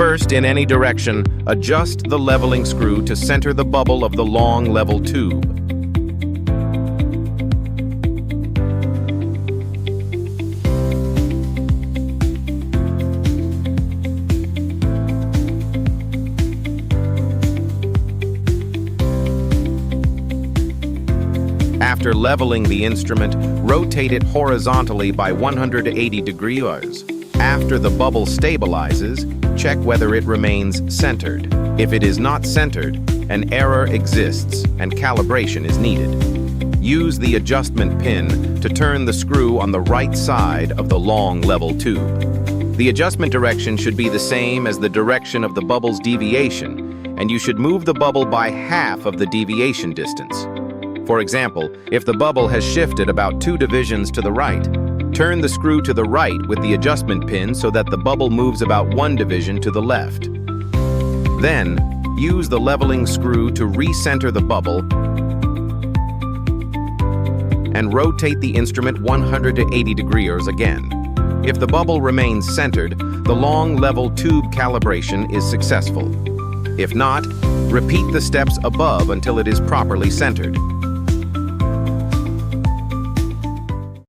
First, in any direction, adjust the leveling screw to center the bubble of the long level tube. After leveling the instrument, rotate it horizontally by 180 degrees. After the bubble stabilizes, check whether it remains centered. If it is not centered, an error exists and calibration is needed. Use the adjustment pin to turn the screw on the right side of the long level tube. The adjustment direction should be the same as the direction of the bubble's deviation, and you should move the bubble by half of the deviation distance. For example, if the bubble has shifted about 2 divisions to the right, turn the screw to the right with the adjustment pin so that the bubble moves about 1 division to the left. Then, use the leveling screw to recenter the bubble and rotate the instrument 180 degrees again. If the bubble remains centered, the long level tube calibration is successful. If not, repeat the steps above until it is properly centered.